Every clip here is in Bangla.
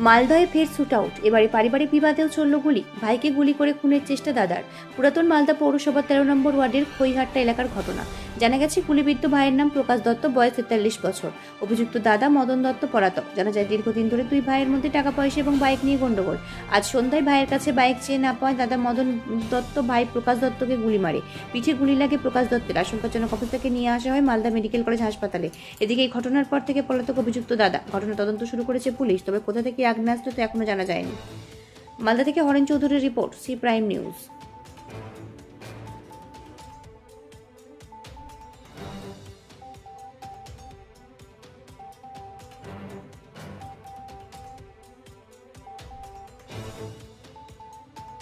মালদহে ফের শুট আউট, এবারে পারিবারিক বিবাদেও চলল গুলি। ভাইকে গুলি করে খুনের চেষ্টা দাদার। পুরাতন মালদা পৌরসভার 13 নম্বর ওয়ার্ডের খইহাট্টা এলাকার ঘটনা। জানা গেছে গুলিবিদ্ধ ভাইয়ের নাম প্রকাশ দত্ত, বয়স 43 বছর। অভিযুক্ত দাদা মদন দত্ত পলাতক। জানা যায় দীর্ঘদিন ধরে দুই ভাইয়ের মধ্যে টাকা পয়সা এবং বাইক নিয়ে গন্ডগোল। আজ সন্ধ্যায় ভাইয়ের কাছে বাইক চেয়ে না পাওয়ায় দাদা মদন দত্ত ভাই প্রকাশ দত্তকে গুলি মারে। পিঠে গুলি লাগে প্রকাশ দত্তের। আশঙ্কাজনক অবস্থাকে নিয়ে আসা হয় মালদা মেডিকেল কলেজ হাসপাতালে। এদিকে এই ঘটনার পর থেকে পলাতক অভিযুক্ত দাদা। ঘটনা তদন্ত শুরু করেছে পুলিশ, তবে কোথা থেকে আগ্নেয়াস্ত্র তো এখনো জানা যায়নি। মালদা থেকে হরেন চৌধুরীর রিপোর্ট, সি প্রাইম নিউজ।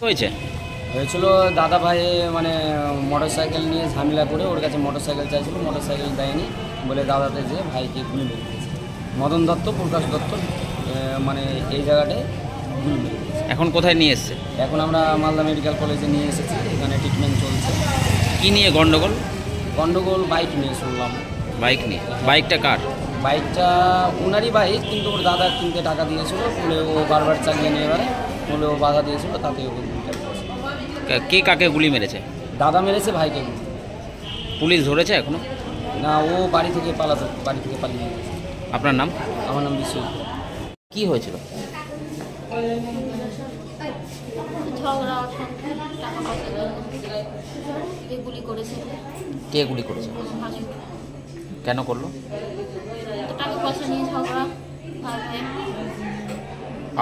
হয়েছে হয়েছিল দাদা ভাই মানে মোটরসাইকেল নিয়ে ঝামেলা করে ওর কাছে মোটরসাইকেল চাইছিল, মোটরসাইকেল দেয়নি বলে দাদাতে যে ভাইকে গুলি মেরে দিয়েছে। মদন দত্ত প্রকাশ দত্ত মানে এই জায়গাটায় গুলি মেরে দিয়েছে। এখন কোথায় নিয়ে এসছে? এখন আমরা মালদা মেডিকেল কলেজে নিয়ে এসেছি, এখানে ট্রিটমেন্ট চলছে। কি নিয়ে গন্ডগোল? গন্ডগোল বাইক নিয়ে শুনলাম। বাইক নিয়ে? বাইকটা কার? বাইকটা ওনারই বাইক, কিন্তু ওর দাদা কিনতে টাকা দিয়েছিল বলে ও বারবার চালিয়ে নিয়ে এবারে বলে ও বাধা দিয়েছিল, তাতে ও গুলিটা করেছে। কে কাকে গুলি মেরেছে? দাদা মেরেছে ভাইকে গুলি। পুলিশ ধরেছে এখনো? না, ও বাড়ি থেকে পালিয়ে গেছে। আপনার নাম? আমার নাম বিশ্বজিৎ। কি হয়েছিল? ঝগড়া, টাকা পয়সা দিয়ে গুলি করেছে। কে গুলি করেছে? ভাসুর। কেন করলো? তো টাকা পয়সা নিয়ে ঝগড়া।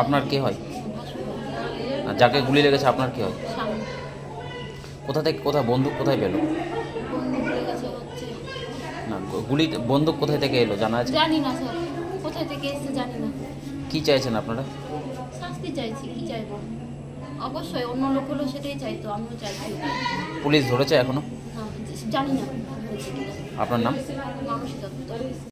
আপনার কে হয়? ভাসুর। আর যাকে গুলি লেগেছে আপনার কে হয়? সামনে কোথায় বন্দুক কোথায় পেলো? বন্দুক লেগেছে হচ্ছে। না, বন্দুক কোথায় থেকে এলো জানা আছে? জানি না স্যার, কোথায় থেকে এসেছে জানি না। কি চাইছেন আপনারা? শাস্তি চাইছি, কি চাইবো? অবশ্যই অন্য লোক হলেও সেটাই চাইতো, আমিও চাইছি। পুলিশ ধরেছে এখনো? না, জানি না হয়েছে কিনা। আপনার নাম? মানসী দত্ত।